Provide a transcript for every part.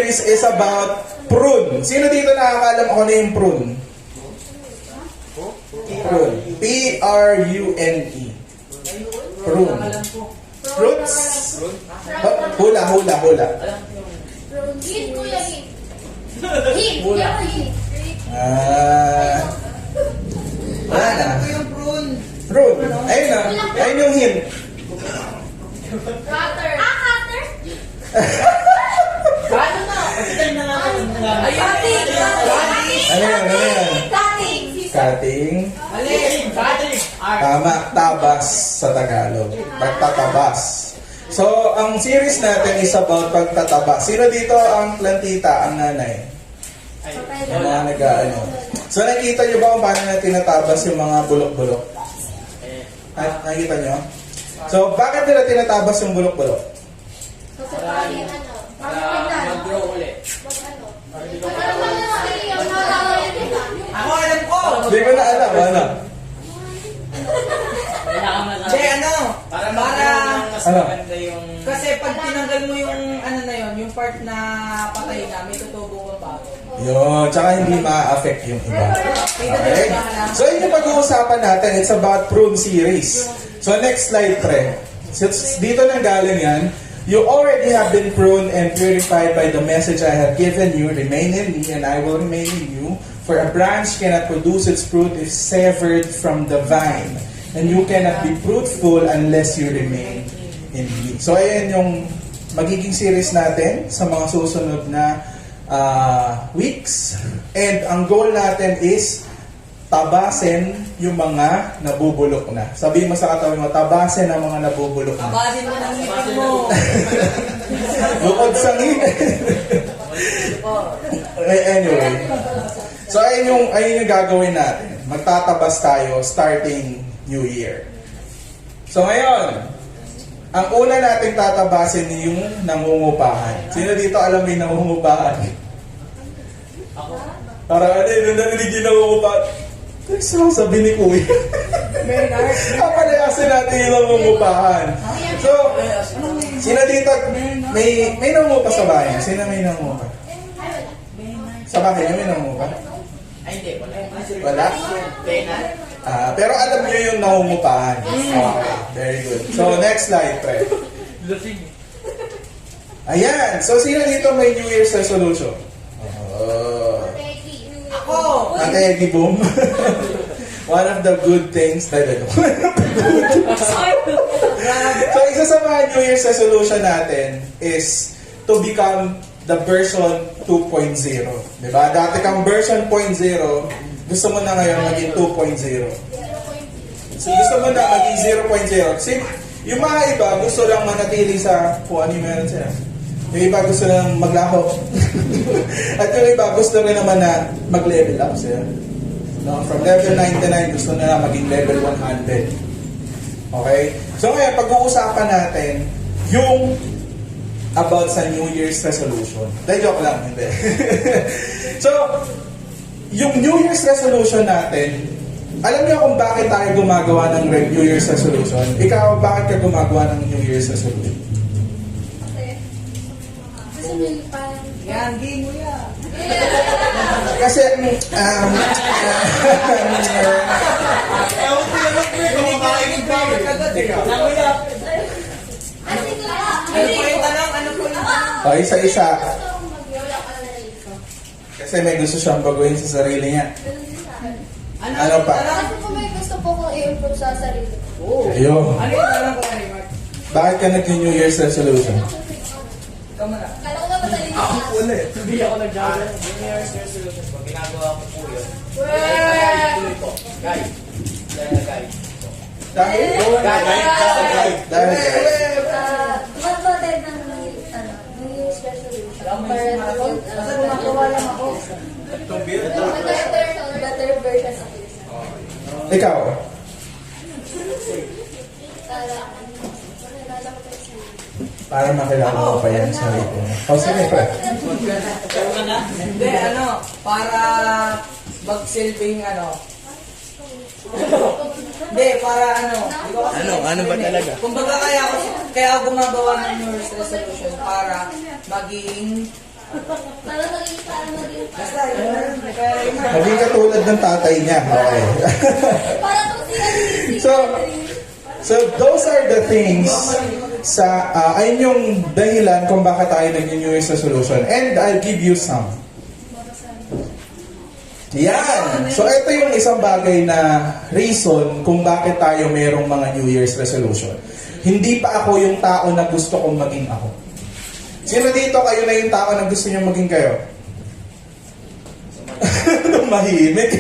series is about prune. Sino dito nakakalam kung ano yung prune? Prune. P-R-U-N-E. Prune. Fruits? Hula. Hit, kuya, hit. Hit, yeah, hit. Wala na. Alam ko yung prune. Prune. Ayun na. Ayun yung hint. Cutter. Cutter? Paano na? Pagkitan na nga. Cutting. Ano yan? Cutting. Cutting. Alin? Cutting. Tama. Tabas sa Tagalog. Pagtatabas. So, ang series natin is about pagtatabas. Sino dito ang plantita, ang nanay? Yung mga nag-ano. So, nakikita nyo ba kung paano na tinatabas yung mga bulok-bulok? Nakikita nyo? So, bakit nila tinatabas yung bulok-bulok? Kasi parang ano? Mag-grow ulit. Mag-ano? Ako alam ko. Hindi ko na alam. Ano? Hindi, ano? Para mas Ano? maganda yung... Kasi pag tinanggal mo yung ano na yun, yung part na patay na, may tutubo kang bago. Yun. Tsaka hindi ma-affect yung iba. Okay? So, yun yung pag-uusapan natin. It's about prune series. So, next slide, pre. Since dito nang galing yan, you already have been pruned and purified by the message I have given you. Remain in me, and I will remain in you. For a branch cannot produce its fruit if severed from the vine. And you cannot be fruitful unless you remain in me. So, ayan yung magiging series natin sa mga susunod na weeks. And ang goal natin is tabasin yung mga nabubulok na. Sabihin mo sa katawan mo, tabasin ang mga nabubulok na. Tabasin mo ng ngipin mo. Bukod sa ngipin. Anyway. So, ayun yung gagawin natin. Magtatabas tayo starting New Year. So, ngayon, ang una nating tatabasin yung nangungupahan. Sino dito alam yung nangungupahan? Ako. Parang ano yun, narinig yung nangungupahan. Gusto ko sabi ni Kuya. Kapalayasin natin yung nangungupahan. So, sino dito may nangungupa sa bahay? Sino may nangungupa? Sa bahay niyo may nangungupa? Ay, hindi. Wala? Pero alam niyo yung nangungupahan. Okay, very good. So, next slide, pre. Ayan. So, sino dito may New Year's resolution? Ako! Ate Eggy Boom. One of the good things that So, isa sa mga New Year's resolution natin is to become the version 2.0. Diba? Dati kang version 0.0, gusto mo na ngayon maging 2.0. So, gusto mo na maging 0.0. Kasi yung mga iba, gusto lang manatili sa kung ano yung meron sila. Yung iba gusto lang maglako. At yung iba gusto rin naman na mag-level up sila. No? From level 99, gusto na maging level 100. Okay? So ngayon, pag-uusapan natin yung about sa New Year's resolution. Dahil joke lang, hindi. So, yung New Year's resolution natin, alam niyo kung bakit tayo gumagawa ng New Year's resolution? Ikaw, bakit ka gumagawa ng New Year's resolution? Kasi may parang... Yan, game mo yan. Kasi, Ano po yung tanong? Ano po yung tanong? isa-isa. Kasi may gusto siyang baguhin sa sarili niya. Ano pa? Kasi po may gusto po kong i-improve sa sarili. Ayun. Ano yung tanong ko, Mark? Bakit ka nag-New Year's resolution? Ikaw muna. Kala ko naman talino ka. Ulit. Hindi ako nag-jogger. New Year's resolution po. Ginagawa ko po yun. Tuloy po. Guys. Dahil na guys. Dahil? Dahil. Mag-attend ng New Year's resolution. Para to build lang ako. better version of yourself. Ikaw? Para makilala mo pa yan sa sarili mo. O sige, pre. Hindi, para magsilbing Hindi, para Ano ba talaga? Kumbaga kaya ako gumagawa ng New Year's resolution para maging Maging katulad ng tatay niya. Okay. Para to si So those are the things sa ayun yung dahilan kung bakit tayo nag-New Year's resolution. And I'll give you some. Yan. So ito yung isang bagay na reason kung bakit tayo mayroong mga New Year's resolution. Hindi pa ako yung tao na gusto kong maging ako. Sino dito kayo na yung tao na gusto niyo maging kayo? Mahimik.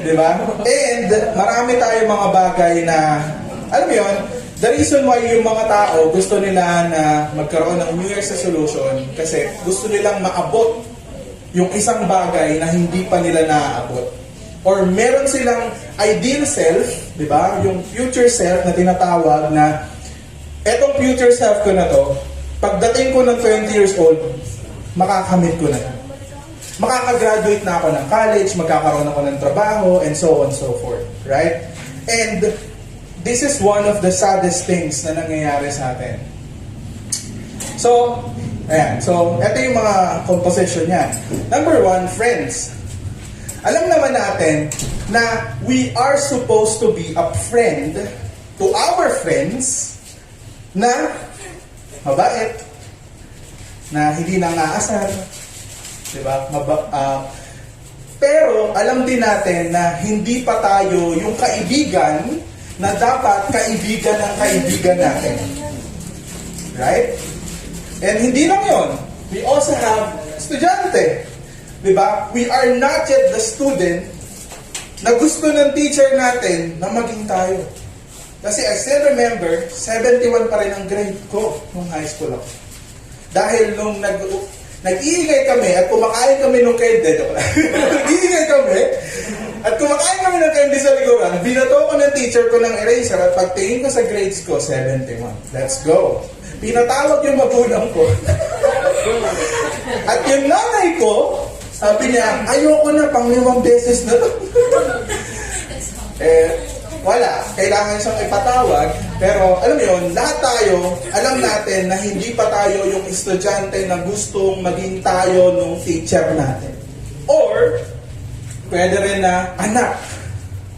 Diba? And marami tayo mga bagay na, alam mo yun, the reason why yung mga tao gusto nila na magkaroon ng New Year's resolution kasi gusto nilang maabot yung isang bagay na hindi pa nila naaabot. Or meron silang ideal self, di ba? Yung future self na tinatawag na etong future self ko na to, pagdating ko ng 20 years old, makakamit ko na. Makakagraduate na ako ng college, magkakaroon ako ng trabaho, and so on and so forth. Right? And this is one of the saddest things na nangyayari sa atin. So, ayan. So, ito yung mga composition niya. Number 1, friends. Alam naman natin na we are supposed to be a friend to our friends na mabait, na hindi nangaasar, diba? Pero alam din natin na hindi pa tayo yung kaibigan na dapat kaibigan ng kaibigan natin. Right? And hindi lang yun. We also have estudyante. Diba? We are not yet the student na gusto ng teacher natin na maging tayo. Kasi I still remember, 71 pa rin ang grade ko nung high school ako. Dahil nung nag-iingay kami at kumakain kami nung candy, nag-iingay kami at kumakain kami ng candy sa likuran, binato ko ng teacher ko ng eraser at pagtingin ko sa grades ko, 71. Let's go. Pinatawag yung magulang ko. At yung nanay ko, sabi niya, ayoko na, pang 5 beses na to. Wala. Kailangan siyang ipatawag. Pero, alam mo yun, lahat tayo, alam natin na hindi pa tayo yung estudyante na gustong maging tayo nung teacher natin. Or, pwede rin na anak.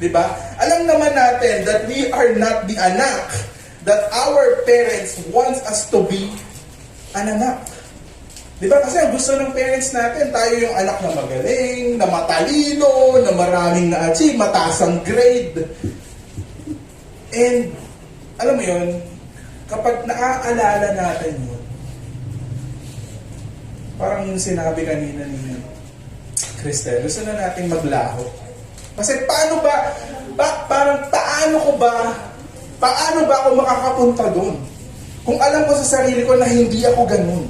Diba? Alam naman natin that we are not the anak that our parents want us to be an anak. Diba? Kasi ang gusto ng parents natin, tayo yung anak na magaling, na matalino, na maraming na-achieve, mataas ang grade. And, alam mo yun, kapag naaalala natin yun, parang yung sinabi kanina ni Cristel, gusto na nating maglaho. Kasi paano ba ako makakapunta doon? Kung alam ko sa sarili ko na hindi ako ganun.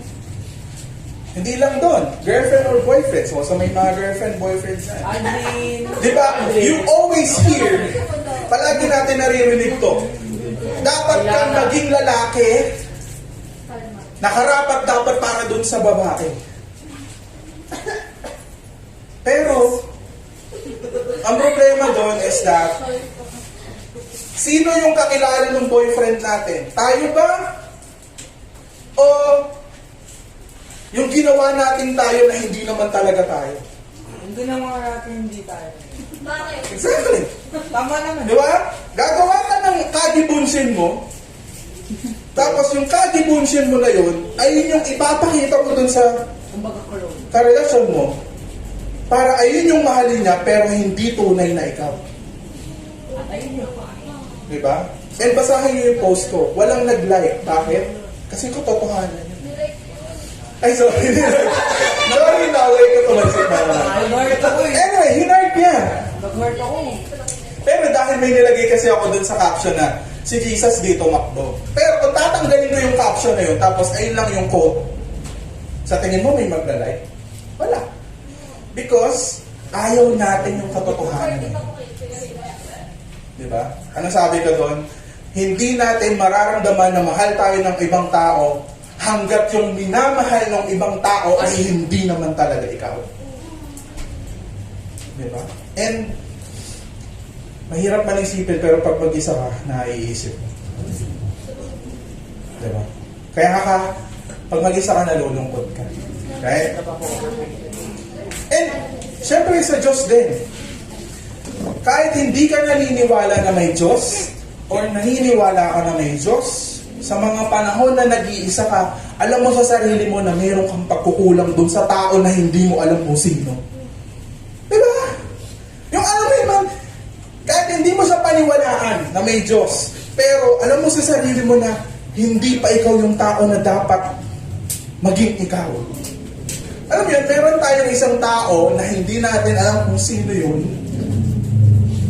Hindi lang doon, girlfriend or boyfriend. So may mga girlfriend, boyfriends na. Diba? You always hear, palagi natin naririnig to. Dapat kang maging lalaki, nakarapat dapat para doon sa babae. Pero, ang problema doon is that, sino yung kakilala ng boyfriend natin? Tayo ba? O yung ginawa natin tayo na hindi naman talaga tayo? Hindi naman natin hindi tayo. Bakit? Exactly. Tama naman. Di ba? Gagawa ka ng kadibunsin mo, tapos yung kadibunsin mo na yun, ay yun yung ipapakita mo dun sa karelasyon mo, para ayun yung mahalin niya, pero hindi tunay na ikaw. Di ba? And basahin niyo yung post ko. Walang nag-like. Bakit? Kasi katotohanan yun. Ay, sorry. Sorry, naway ko tumansip na naman. Nag-heart ako eh. Anyway, hinart niya. Nag-heart ako. Pero dahil may nilagay kasi ako dun sa caption na si Jesus dito makdo. Pero kung tatanggalin ko yung caption na yun, tapos ayun lang yung quote, sa tingin mo may magla-like? Wala. Because ayaw natin yung katotohanan. Diba? Ano sabi ko doon? Hindi natin mararamdaman na mahal tayo ng ibang tao hanggat yung minamahal ng ibang tao ay hindi naman talaga ikaw. Diba? And mahirap man isipin, pero pag mag-isa ka, naiisip mo. Diba? Kaya pag mag-isa ka, nalulungkot ka. Right? And, syempre sa Diyos din. Kahit hindi ka naniniwala na may Diyos, or naniniwala ka na may Diyos, sa mga panahon na nag-iisa ka, alam mo sa sarili mo na mayroon kang pagkukulang dun sa tao na hindi mo alam kung sino. Diba? Yung alam mo yun, kahit hindi mo siya paniwalaan na may Diyos, pero alam mo sa sarili mo na hindi pa ikaw yung tao na dapat maging ikaw. Alam mo yun, meron tayong isang tao na hindi natin alam kung sino yun,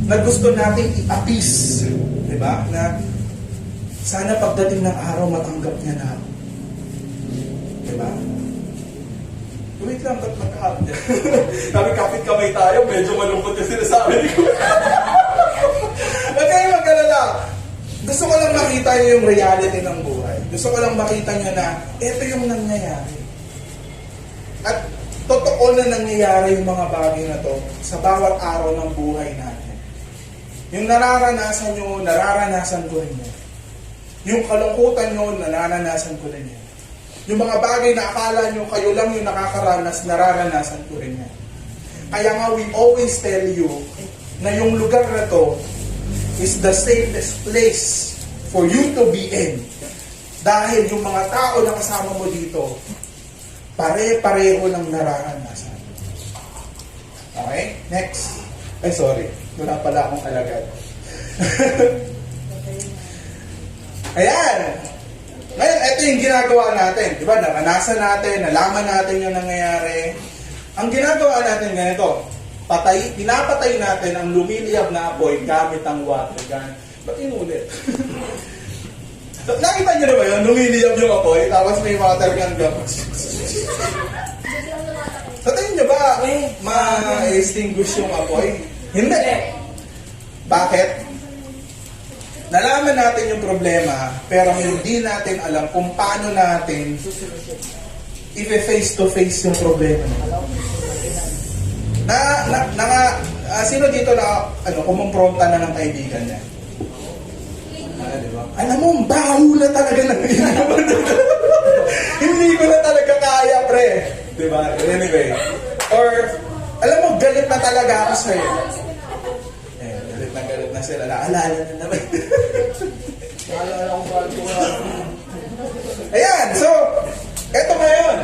na gusto natin i-appease. Diba? Na sana pagdating ng araw, matanggap niya na ako. Diba? Wait lang, ba't magkahap niya? Sabi, kapit kamay tayo, medyo malungkot yung sinasabi ko. Huwag kayo mag-alala. Gusto ko lang makita niyo yung reality ng buhay. Gusto ko lang makita niyo na ito yung nangyayari. At totoo na nangyayari yung mga bagay na to sa bawat araw ng buhay natin. Yung nararanasan nyo, nararanasan ko rin yan. Yung kalungkutan nyo, nararanasan ko rin yan. Yung mga bagay na akala nyo, kayo lang yung nakakaranas, nararanasan ko rin yan. Kaya nga, we always tell you na yung lugar na to is the safest place for you to be in. Dahil yung mga tao na kasama mo dito, pare-pareho lang nararanasan. Okay? Next. Ay, sorry. Wala pala akong alagad. Ayan. Ngayon, ito yung ginagawa natin. Diba? Naranasan natin, nalaman natin yung nangyayari. Ang ginagawa natin ganito, pinapatay natin ang lumiliyab na apoy gamit ang water gun. Ba't inulit? Nakita nyo na ba yun? Lumiliyab yung apoy, tapos may water gun ka. Sa tingin nyo ba, ma-extinguish yung apoy? Hindi. Bakit? Nalaman natin yung problema, pero hindi natin alam kung paano natin i-face to face yung problema. Sino dito na kumumpronta na ng kaibigan niya? Diba? Alam mo, baho na talaga ng hindi ko na talaga kaya, pre. Diba? Anyway. Or, alam mo, galit na talaga ako sa'yo. Galit na sila. Naalala na naman. Naalala ko ba ito? Ayan, so, eto ngayon.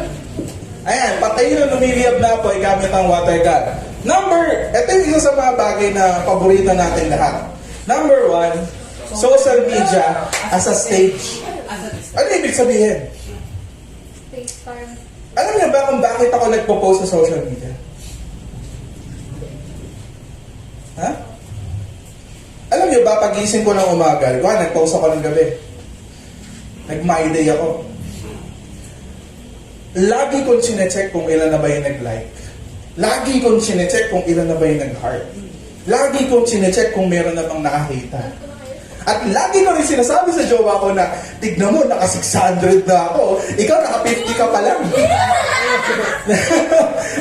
Ayan, patayin na lumiliyab na po gamit ang water gun. Ito yung isa sa mga bagay na paborito natin lahat. Number 1, social media as a stage. Ano ibig sabihin? Face farm. Alam niyo ba kung bakit ako nagpo-post sa social media? Ha? Alam niyo ba, pagising ko ng umaga, nag-post ako ng gabi. Nag-my day ako. Lagi kong sinecheck kung ilan na ba yung nag-like. Lagi kong sinecheck kung ilan na ba yung nag-heart. Lagi kong sinecheck kung meron na bang nakakita. At lagi ko rin sinasabi sa jowa ko na, tignan mo, naka 600 na ako. Ikaw, naka 50 ka pa lang.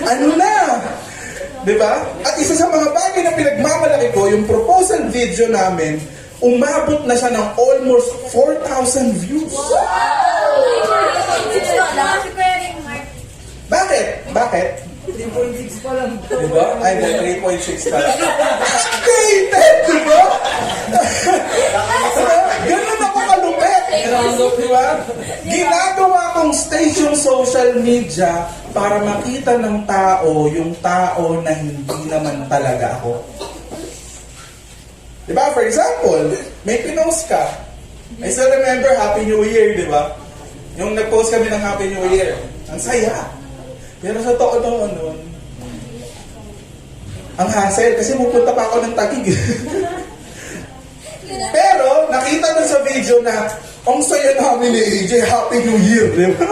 Ano na? Diba? At isa sa mga bagay na pinagmamalaki ko, yung proposal video namin, umabot na siya ng almost 4,000 views. Bakit? Bakit? 3.6 pa lang. Diba? Ay, 3.6 pa lang. Updated! Diba? Ganun ako kalupit. Diba? Ginagawa kong station social media para makita ng tao yung tao na hindi naman talaga ako. Diba? For example, may pinost ka. I still remember Happy New Year, diba? Yung nag-post kami ng Happy New Year. Ang saya. Pero sa totoo noon, ang hassle kasi pupunta pa ako ng Taguig. Pero nakita doon sa video na ang saya namin ni AJ, Happy New Year, di ba?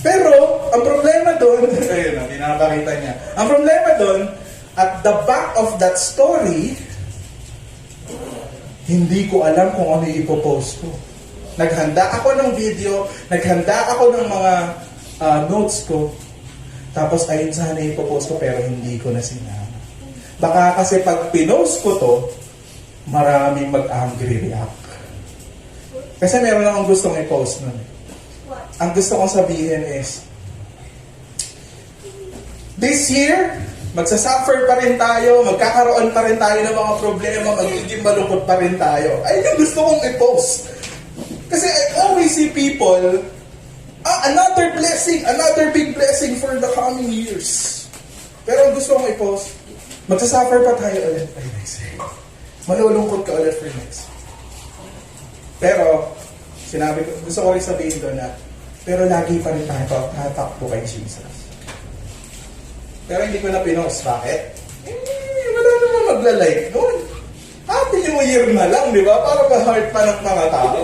Pero ang problema doon, ayun, hindi na nakakita niya. Ang problema doon, at the back of that story, hindi ko alam kung ano ipopost ko. Naghanda ako ng video, naghanda ako ng mga notes ko, tapos ayun sana ipopost ko pero hindi ko na sinama. Baka kasi pag pinost ko to, maraming mag-angry react. Kasi meron akong gustong i-post nun. What? ang gusto kong sabihin is, this year, magsasuffer pa rin tayo, magkakaroon pa rin tayo ng mga problema, magiging malungkot pa rin tayo. Ayun yung gusto kong i-post. Kasi I always see people, another blessing, another big blessing for the coming years. Pero ang gusto kong i-post, magsasuffer pa tayo ulit by next year. Malulungkot ka ulit for next year. Pero, sinabi ko, gusto ko rin sabihin doon na, pero lagi pa rin tayo tatakbo kay Jesus. Pero hindi ko na pinost. Bakit? Wala naman magla-like noon. Happy New Year na lang, di ba? Para ma-heart pa ng mga tao.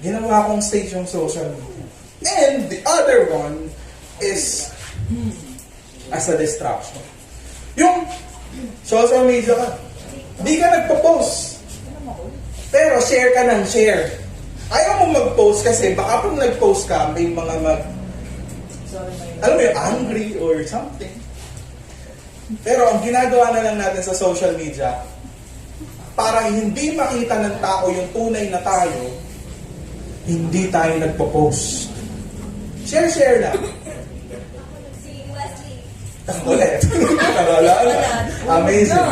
Ginawa kong stage yung social media. And the other one is as a distraction. Yung social media ka, di ka nagpo-post. Pero share ka ng share. Ayaw mo mag-post kasi baka pag nag-post ka, may mga alam mo yung angry or something. Pero ang ginagawa na lang natin sa social media, para hindi makita ng tao yung tunay na tayo, hindi tayo nagpo-post. Share lang. Si Wesley. Ulit. Amazing.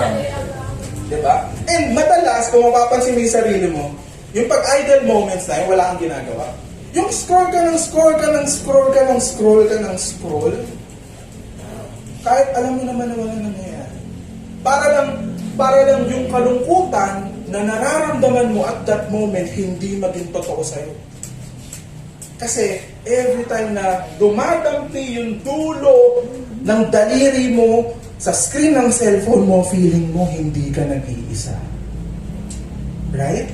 Diba? And madalas, kung mapapansin mo yung sarili mo, yung pag-idle moments na yun, wala kang ginagawa. Yung scroll ka ng scroll ka ng scroll ka ng scroll ka ng scroll, kahit alam mo naman na wala nangyayari. Para lang yung kalungkutan na nararamdaman mo at that moment hindi maging totoo sa'yo. Kasi every time na dumadampi yung dulo ng daliri mo sa screen ng cellphone mo, feeling mo hindi ka nag-iisa. Right?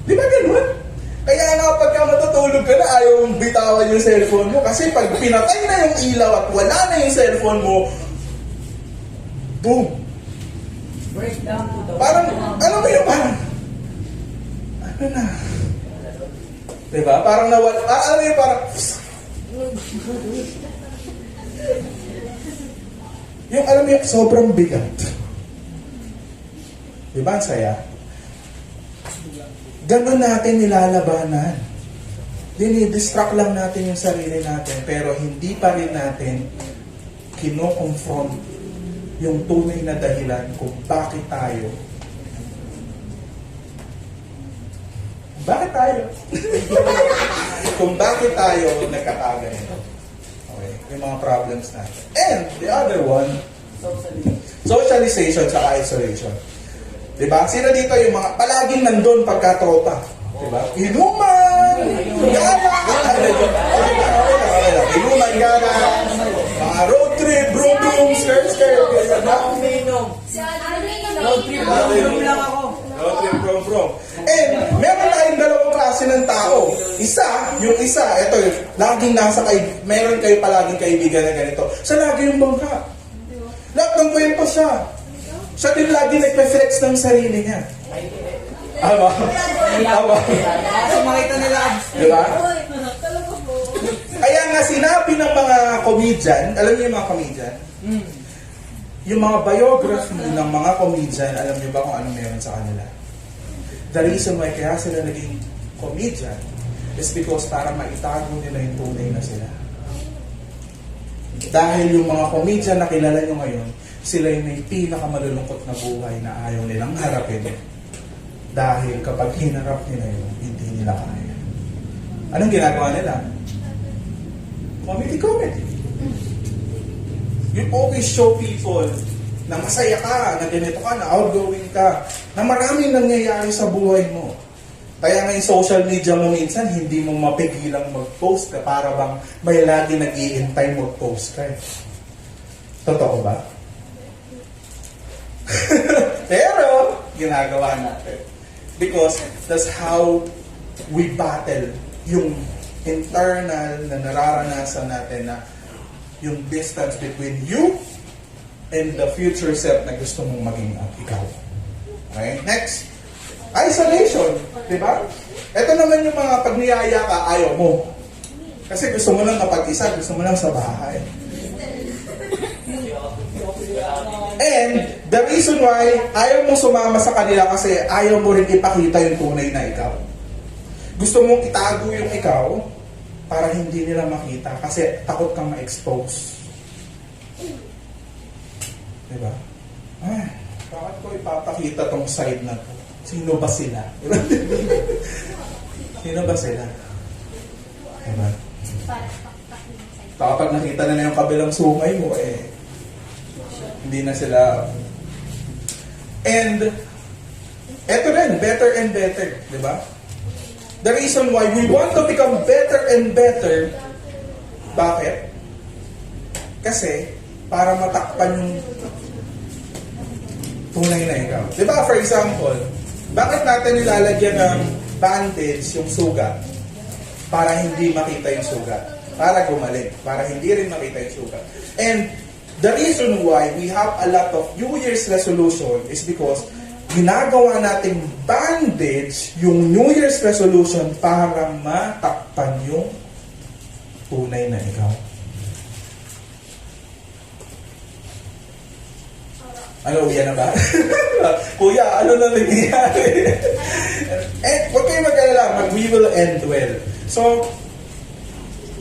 Di ba ganun? Kaya nga pagka matutulog ka na, ayaw mong bitawan yung cellphone mo. Kasi pag pinatay na yung ilaw at wala na yung cellphone mo, boom! Breakdown to the... Parang, ano ba yung parang, ano na? Diba? Parang nawala, ano yung parang, yung alam mo yung sobrang bigat. Diba ang saya? Ganun natin nilalabanan. Dinidistract lang natin yung sarili natin, pero hindi pa rin natin kino-confront yung tunay na dahilan kung bakit tayo kung bakit tayo nagkataga nito. Okay, yung mga problems natin. And the other one, socialization sa isolation. Diba? Sino dito yung mga palaging nandun pagka-tropa? Diba? Inuman! Gala! Inuman, gala! Mga road trip, broom, skirt. Road trip, room lang ako. Road trip, broom. And meron tayong dalawang klase ng tao. Yung isa, ito, laging meron kayo palaging kaibigan na ganito. Siya lagi yung bangka. Lahat ng kwento siya. Siya din lagi nagpe-flex ng sarili niya. Ama. Kasi makita nila. Diba? Kaya nga sinabi ng mga comedian, alam niyo yung mga comedian? Yung mga biography ng mga comedian, alam niyo ba kung ano meron sa kanila? The reason why kaya sila naging comedian is because para maitago nila yung tunay na sila. Dahil yung mga comedian na kilala nyo ngayon, sila yung may pinakamalulungkot na buhay na ayaw nilang harapin. Dahil kapag hinarap nila yun, hindi nila kaya. Anong ginagawa nila? Comedy. You always show people na masaya ka, na ganito ka, na outgoing ka, na maraming nangyayari sa buhay mo. Kaya nga yung social media mo minsan, hindi mo mapigilang mag-post ka para bang may lagi nag-iintay mag-post ka. Totoo ba? Pero, ginagawa natin. Because that's how we battle yung internal na nararanasan natin na yung distance between you and the future self na gusto mong maging ikaw. Okay? Next. Isolation. Diba? Ito naman yung mga pag niyaya ka, ayaw mo. Kasi gusto mo lang kapag-isa, gusto mo lang sa bahay. And the reason why ayaw mo sumama sa kanila kasi ayaw mo rin ipakita yung tunay na ikaw. Gusto mong itago yung ikaw para hindi nila makita kasi takot kang ma-expose. Diba? Ah, bakit ko ipapakita tong side na to? Sino ba sila? Sino ba sila? Diba? Kapag nakita na yung kabilang sungay mo, hindi na sila. And, eto rin, better and better. Diba? The reason why we want to become better and better, bakit? Kasi, para matakpan yung tunay na ikaw. Diba, for example, bakit natin nilalagyan ng bandage yung sugat? Para hindi makita yung sugat. Para gumaling. Para hindi rin makita yung sugat. And the reason why we have a lot of New Year's resolution is because ginagawa nating bandage yung New Year's resolution para matakpan yung tunay na ikaw. Ano, uya na ba? Kuya, ano na nangyayari? Huwag kayo mag-alala, we will end well. So,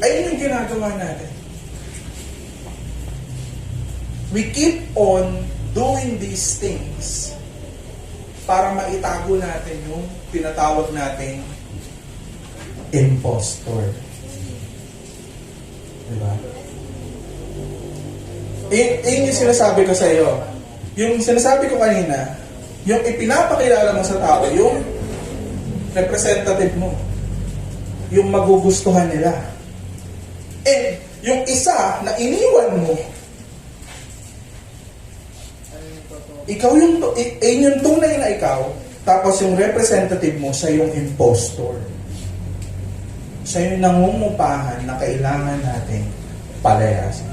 ayun yung ginagawa natin. We keep on doing these things para maitago natin yung tinatawag nating impostor. Diba? Yung sinasabi ko sa iyo. Yung sinasabi ko kanina, yung ipinapakilala mo sa tao, yung representative mo, yung magugustuhan nila. And yung isa na iniwan mo, ikaw yung tunay na ikaw, tapos yung representative mo, siya yung impostor. Siya yung nangungupahan na kailangan nating palayasin.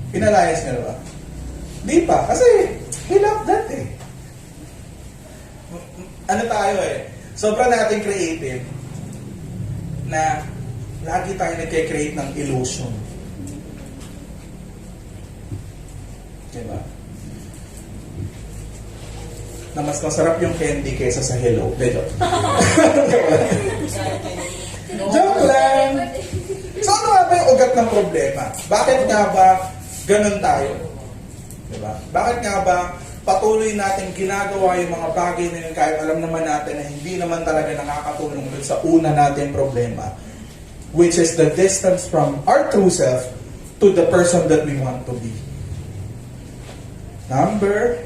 Pinalayas niya ba? Di pa, kasi we love that eh. Ano tayo eh, sobrang nating creative na lagi tayo nagkikreate ng illusion. Diba? Na mas masarap yung candy kaysa sa hello. Joke. Joke lang. So ano nga ba yung ugat ng problema? Bakit nga ba ganun tayo? Diba? Bakit nga ba patuloy natin ginagawa yung mga bagay na yun kahit alam naman natin na hindi naman talaga nakakatulong dun sa una natin problema, which is the distance from our true self to the person that we want to be. Number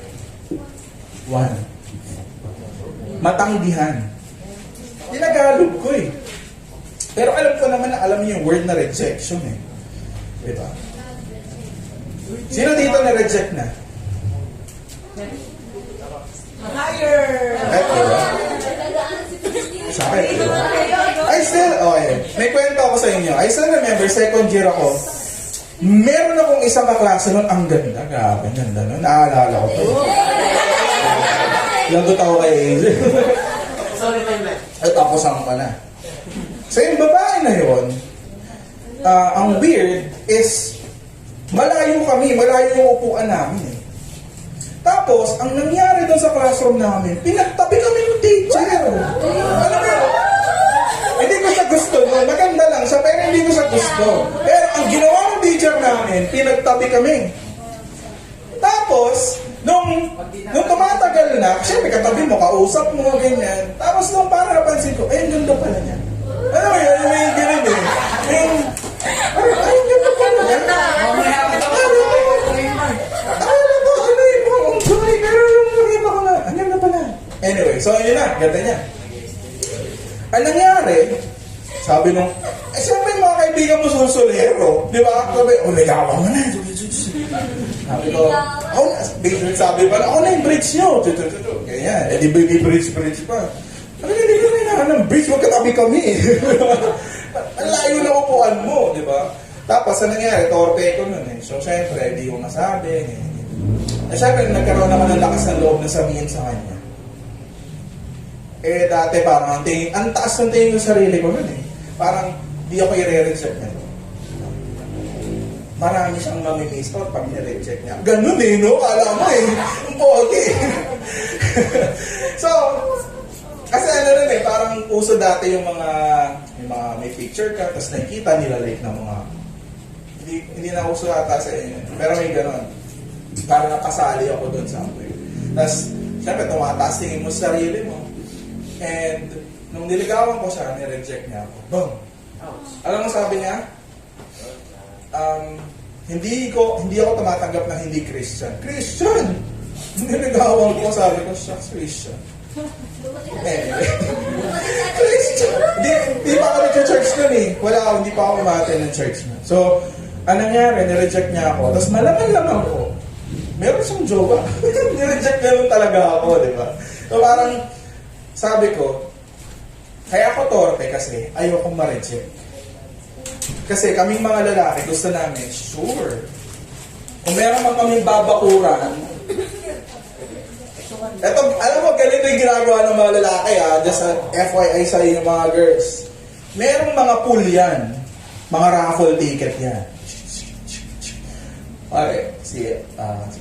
1. Matanggihan. Tinagalog ko eh. Pero alam ko naman na alam niyo yung word na rejection eh. Diba? Sino dito na-reject na? Higher! Diba? Sa akin, diba? I still, okay. May kwento ako sa inyo. I still remember, second year ako, meron akong isang kaklase nun, ang ganda. Grabe, ganda nun. Naaalala ko to. Lagot ako kay Angel. Sorry, my. At ako saan ka na. So yung babae na yun, ang weird is, malayo yung upuan namin eh. Tapos, ang nangyari doon sa classroom namin, pinagtabi kami ng teacher. Alam mo yun? Hindi ko siya gusto nun. Maganda lang siya, pero hindi ko siya gusto. Pero ang ginawa ng teacher namin, pinagtabi kami. Tapos, nung tumatagal na, siyempre katabi mo, kausap mo, ganyan. Tapos nung para napansin ko, ay, ang ganda pala niya. Ano mo yun? May ganun eh. Ay, ang ganda pala niya. Anyway, so yun na, ganda niya. Ang nangyari, sabi nung, siyempre mga kaibigan mo susulero, di ba? May gawa mo na. Sabi ko, sabi pa, ako na yung bridge nyo. Ganyan, di ba yung bridge pa? Hindi ko na ng bridge, magkatabi kami. Ang layo na upuan mo, di ba? Tapos, ang nangyari, torpe ko nun eh. So, siyempre, di ko nasabi. Siyempre, nagkaroon naman ng lakas ng loob na sabihin sa kanya. Dati parang ang taas ng tingin ng sarili ko nun eh. Parang di ako i-re-reject niya. Marami siyang mamimiss out pag ni-reject niya. Ganun eh, no? Kala mo eh. Ang pogi. So, kasi ano uso dati yung mga may picture ka, tapos nakikita nila like ng mga, hindi na uso ata sa inyo. Pero may ganon. Para nakasali ako doon somewhere. Tapos, syempre, tumataas tingin mo sa sarili mo. And, nung niligawan ko siya, nireject niya ako. Boom! Alam mo sabi niya? Hindi ako tumatanggap na hindi Christian. Christian! Niligawan ko, sabi ko, shucks, Christian. Anyway. Christian! Hindi pa ako nag-church nun eh. Hindi pa ako umate ng church nun. So, anong nangyari? Nireject niya ako. Tapos malaman ko, meron siyang jowa. Nireject niya nun talaga ako, di ba? So, parang, sabi ko, kaya ako torpe kasi ayokong ma-reject. Kasi kaming mga lalaki, gusto namin, sure. Kung meron man kaming babakuran, eto, alam mo, ganito yung ginagawa ng mga lalaki just a FYI sa inyo mga girls. Merong mga pool yan. Mga raffle ticket yan. Okay, si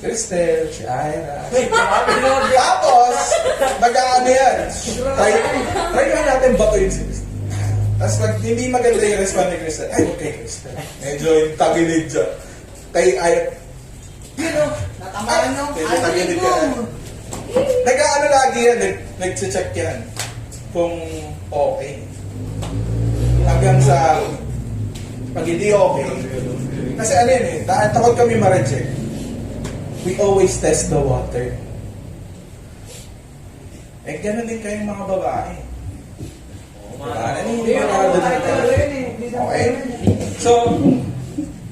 Cristel, si Ira. Tapos, mag-aano yan. Try nga natin batuin si Cristel. Tapos pag hindi maganda yung respond ni Cristel, ay, okay, Cristel. Medyo yung tagilid dyan. Kay Ira, Natamaan ng medyo tagilid ka na. Nag-aano lagi yan, nag-check yan. Kung okay. Hanggang sa, pag hindi okay, kasi ano yun eh, takot kami ma-reject. We always test the water. Eh, gano'n din kayong mga babae. Naniniwala din kayo. Okay? So,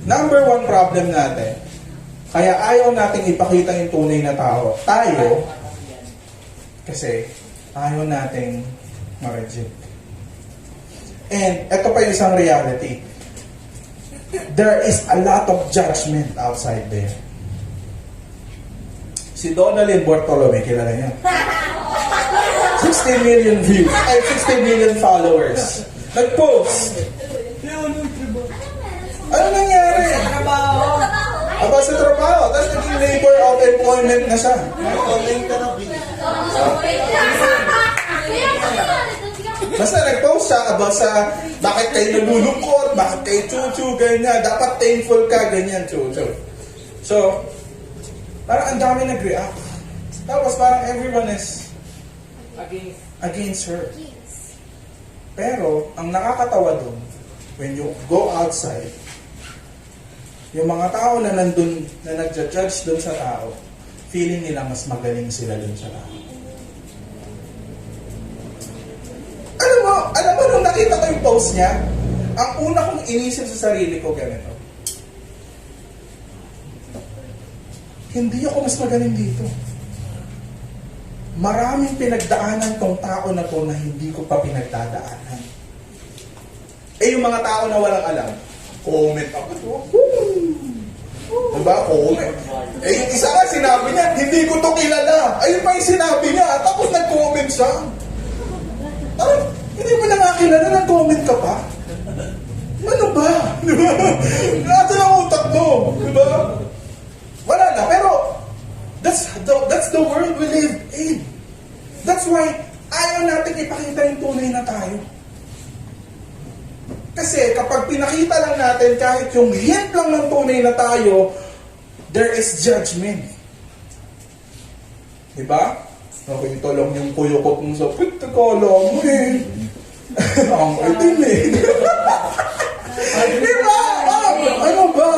number one problem natin, kaya ayaw nating ipakita yung tunay na tao. Tayo, kasi ayaw nating ma-reject. And, ito pa yung isang reality. There is a lot of judgment outside there. Si Donalyn Bartolome, kilala niya. 16 million views, 16 million followers. Nag-post. Ano nangyari? Aba sa trabaho. Tapos naging labor of employment na siya. Basta nag-post siya about sa bakit kayo nalulungkot, bakit kayo chuchu, ganyan. Dapat thankful ka, ganyan, chuchu. So, parang ang dami nag-react. Tapos parang everyone is against her. Pero, ang nakakatawa dun, when you go outside, yung mga tao na nandun, na nagja-judge dun sa tao, feeling nila mas magaling sila dun sa tao. Alam mo, nung nakita ko yung post niya, ang una kong inisip sa sarili ko ganito. Hindi ako mas magaling dito. Maraming pinagdaanan tong tao na to na hindi ko pa pinagdadaanan. Eh yung mga tao na walang alam, comment ako. Diba? Comment. Eh yung isa nga sinabi niya, hindi ko to kilala. Ayun pa yung sinabi niya, tapos nag-comment siya. Hindi mo na nga kilala, nag-comment ka pa? Ano ba? Diba? Nasa lang utak mo. Diba? Wala na, pero that's the world we live in. That's why ayaw natin ipakita yung tunay na tayo. Kasi kapag pinakita lang natin kahit yung hint lang ng tunay na tayo, there is judgment. Diba? Nakita lang yung kuyukot mo sa kala mo eh. Ang itim eh. Diba? Ano ba?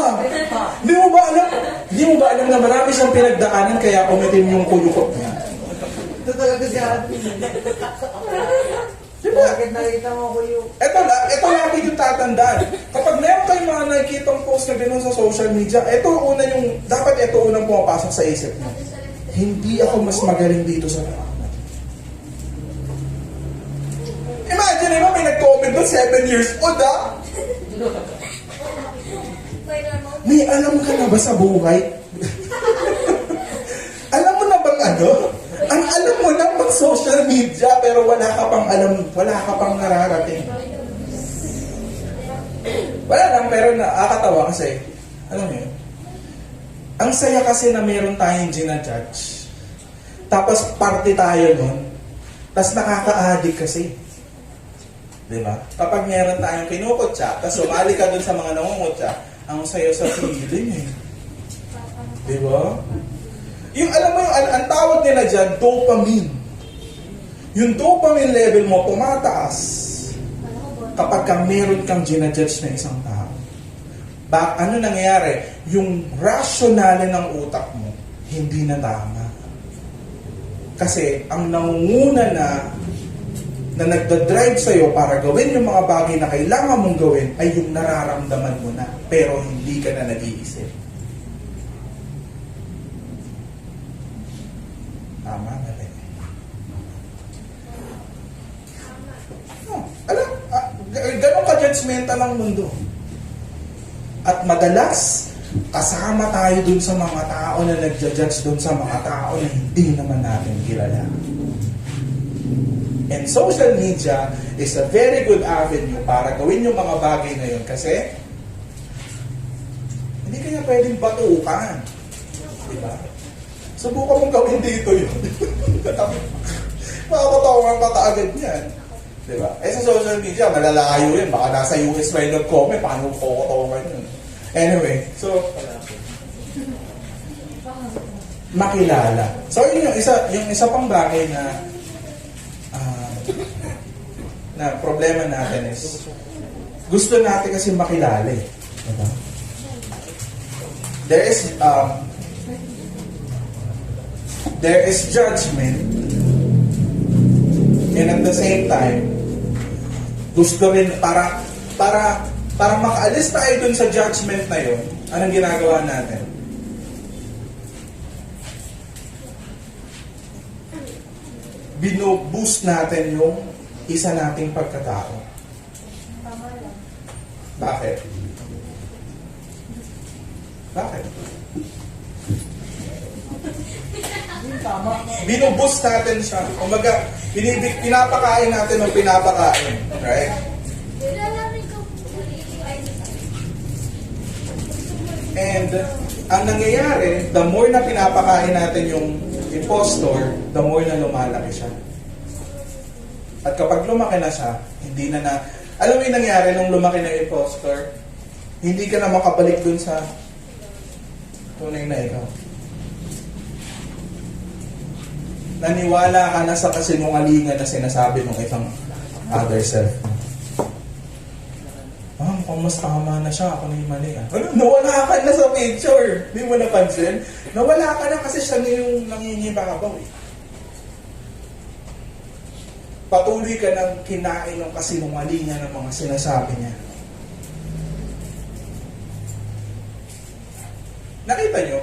Di mo ba alam na marami siyang pinagdaanan kaya umitim yung kuyukot niya? Ito talaga si Ate. Diba? Bakit nakita mo ko yung... Ito lagi yung tatandaan. Kapag meron kayong mga nakikitang post na gano'n sa social media, dapat ito unang pumapasok sa isip mo. Hindi ako mas magaling dito sa tao. Imagine mo, may nag-comment doon 7 years old May alam ka na ba sa buhay? Alam mo na bang ano? Ang alam mo lang mag-social media pero wala ka pang alam, wala ka pang nararating. Wala lang, pero nakakatawa kasi, alam mo yun, ang saya kasi na meron tayong ginajudge. Tapos party tayo nun. Tapos nakaka-addict kasi. Di ba? Kapag meron tayong kinukutsa, tapos sumali ka dun sa mga nangungutsa, ang sayo sa feeling eh. Di ba? Yung alam mo yung ang tawag nila dyan, dopamine. Yung dopamine level mo tumataas kapag ka meron kang ginajudge na isang tao. Ano nangyayari? Yung rationale ng utak mo, hindi na tama. Kasi ang nangunguna na nagdadrive sa'yo para gawin yung mga bagay na kailangan mong gawin ay yung nararamdaman mo na, pero hindi ka na nag-iisip. Tama na rin. Ganon ka-judgmental ang mundo. At madalas, kasama tayo dun sa mga tao na nagja-judge dun sa mga tao na hindi naman natin kilala. And social media is a very good avenue para gawin yung mga bagay na yun kasi hindi kanya pwedeng batukan. Diba? Subukan mong gawin dito yun. Makakatawan ka kaagad yan. Diba? Eh sa social media, malalayo yun. Baka nasa US.com paano kukutawan yun. Anyway, so makilala. So yun yung isa pang bagay na problema natin is gusto natin kasi makilala eh. Diba? There is judgment and at the same time gusto rin para makaalis tayo dun sa judgment na yun, anong ginagawa natin? Binuboost natin yung isa nating pagkatao. Bakit? Bakit? Tama. Binuboost natin siya. Kumbaga, pinapakain natin ng pinapakain. Right? And ang nangyayari, the more na pinapakain natin yung impostor, the more na lumalaki siya. At kapag lumaki na siya, hindi na alam mo yung nangyari nung lumaki na yung impostor, hindi ka na makabalik dun sa tunay na ikaw. Naniwala ka na sa kasinungalingan na sinasabi ng isang other self. Mukhang mas tama na siya, ako na yung mali. Nawala ka na sa picture. Hindi mo napansin? Nawala ka na kasi siya na yung nangingibabaw eh. Patuloy ka ng kinain ng kasinungalingan ng mga sinasabi niya. Nakita nyo,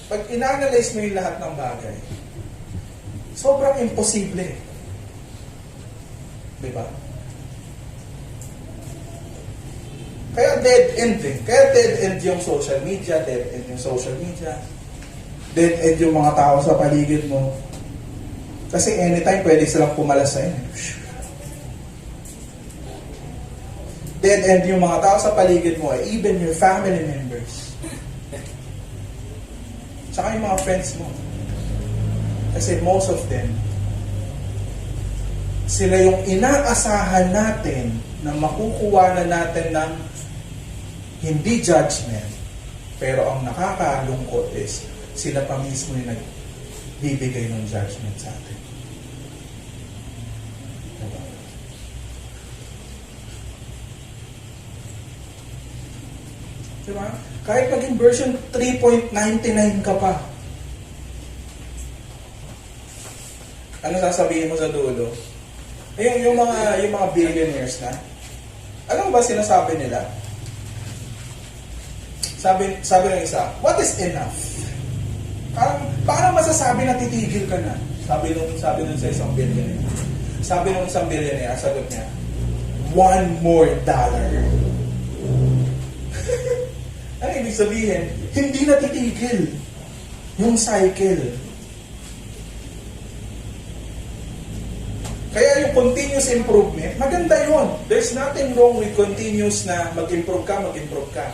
pag ina-analyze mo yung lahat ng bagay, sobrang imposible. Diba? Kaya dead end eh. Kaya dead end yung social media, dead end yung social media, dead end yung mga tao sa paligid mo. Kasi anytime pwede silang pumalas sa'yo. Dead end yung mga tao sa paligid mo, even your family members. Tsaka yung mga friends mo. Kasi most of them, sila yung inaasahan natin na makukuha na natin ng hindi judgment. Pero ang nakakalungkot is sila pa mismo yung nagbibigay ng judgment sa atin. Diba? Diba? Kahit maging version 3.99 ka pa, ano sasabihin mo sa dulo? Yung mga billionaires na, alam mo ba sinasabi nila? Sabi ng isa, what is enough? Paano masasabi na titigil ka na? Sabi nung sa isang billionaire. Sabi nung isang billionaire, sagot niya, $1 more. Ano ibig sabihin? Hindi na titigil yung cycle. Kaya yung continuous improvement, maganda yun. There's nothing wrong with continuous na mag-improve ka.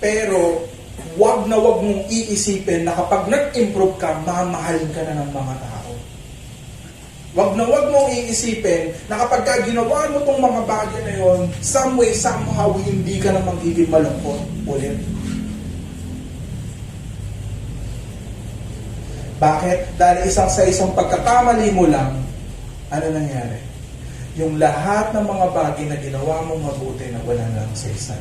Pero, wag mong iisipin na kapag nag-improve ka, mamahalin ka na ng mga tao. Wag mong iisipin na kapag ka ginawa mo tong mga bagay na yon, some way, somehow, hindi ka na magiging malungkot ulit. Bakit? Dahil sa isang pagkakamali mo lang, ano nangyari? Yung lahat ng mga bagay na ginawa mong mabuti na wala lang sa isa.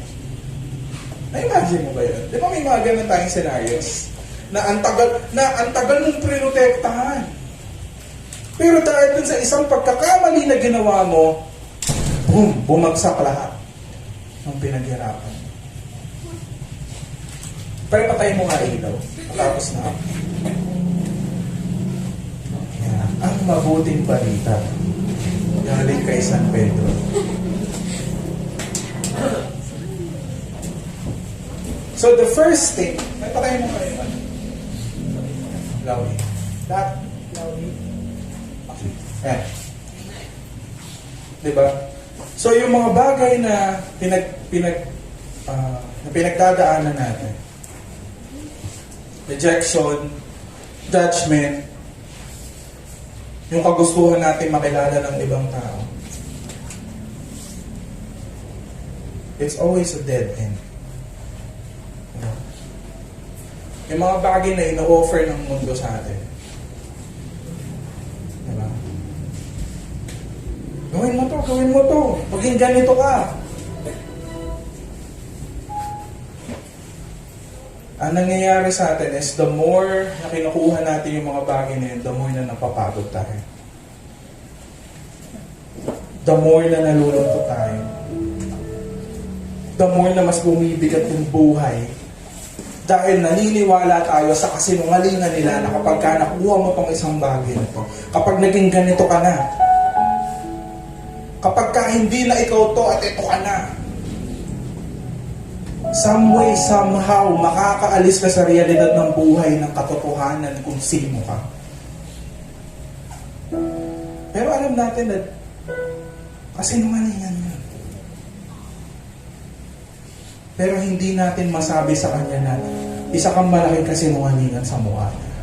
Na-imagine mo ba yun? Di ba may mga ganun tayong scenarios? Na ang tagal mong prinotektahan. Pero dahil dun sa isang pagkakamali na ginawa mo, boom, bumagsak lahat ng pinaghirapan. Pero patay mo nga ilaw. Tapos na. Yan. Ang mabuting balita. Galing kay San Pedro. So the first thing, patay mo nga ilaw. Lawin. Lawin. Yan. Diba? So yung mga bagay na pinagdadaanan natin, rejection, judgment, yung kagustuhan natin makilala ng ibang tao, it's always a dead end. Diba? Yung mga bagay na ino-offer ng mundo sa atin, diba? Gawin mo to. Maging ganito ka. Ang nangyayari sa atin is the more na kinukuha natin yung mga bagay na yun, the more na napapagod tayo. The more na nalulungkot tayo. The more na mas bumibigat yung buhay. Dahil naniniwala tayo sa kasinungalingan nila na kapag ka nakuha mo tong isang bagay na to, kapag naging ganito ka na, kapag ka hindi na ikaw to at ito ka na, some way, somehow, makakaalis ka sa realidad ng buhay ng katotohanan kung sino ka. Pero alam natin na kasinungalingan yun. Pero hindi natin masabi sa kanya na isa kang malaking kasinungalingan sa mukha niya.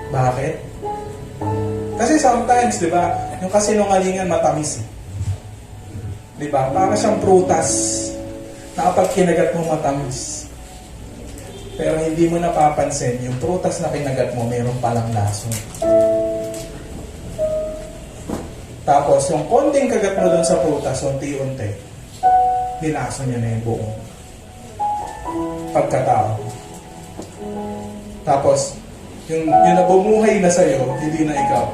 Bakit? Kasi sometimes, di ba, yung kasinungalingan matamis eh. Di ba? Para siyang prutas na kapag kinagat mo matamis. Pero hindi mo napapansin, yung prutas na kinagat mo, mayroon palang lason. Tapos, yung konting kagat mo dun sa prutas, unti-unti, nilason niya na yung buong pagkatao. Tapos, yung nabumuhay na sa'yo, hindi na ikaw.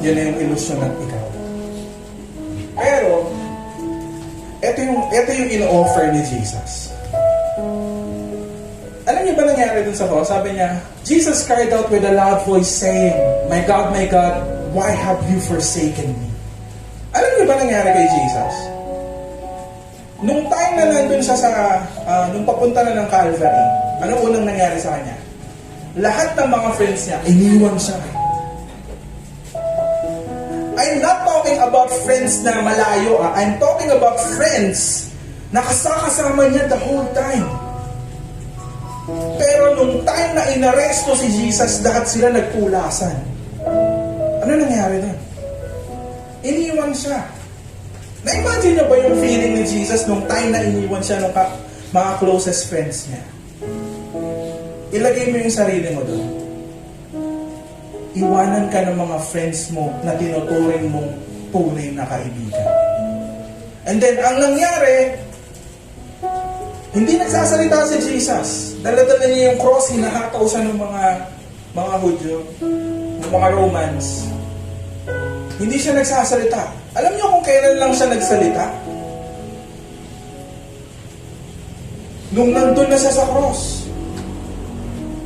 Yan na yung ilusyon ng ikaw. Pero, ito yung in-offer ni Jesus. Alam niyo ba nangyari dun sa cross? Sabi niya, Jesus cried out with a loud voice saying, my God, why have you forsaken me? Alam niyo ba nangyari kay Jesus? Nung time na nandun siya nung papunta na ng Calvary, ano unang nangyari sa kanya? Lahat ng mga friends niya, iniwan siya. I'm not talking about friends na malayo. I'm talking about friends na kasama niya the whole time. Pero nung time na inaresto si Jesus, lahat sila nagpulasan. Ano nangyari doon? Iniwan siya. Na-imagine niyo ba yung feeling ni Jesus nung time na iniwan siya ng mga closest friends niya? Ilagay mo yung sarili mo doon. Iwanan ka ng mga friends mo na tinuturing mong tunay na kaibigan. And then, ang nangyari, hindi nagsasalita si Jesus. Dala-dala niya yung cross, hinahataw siya ng mga Hudyo, ng mga Romans. Hindi siya nagsasalita. Alam niyo kung kailan lang siya nagsalita? Nung nandun na siya sa cross.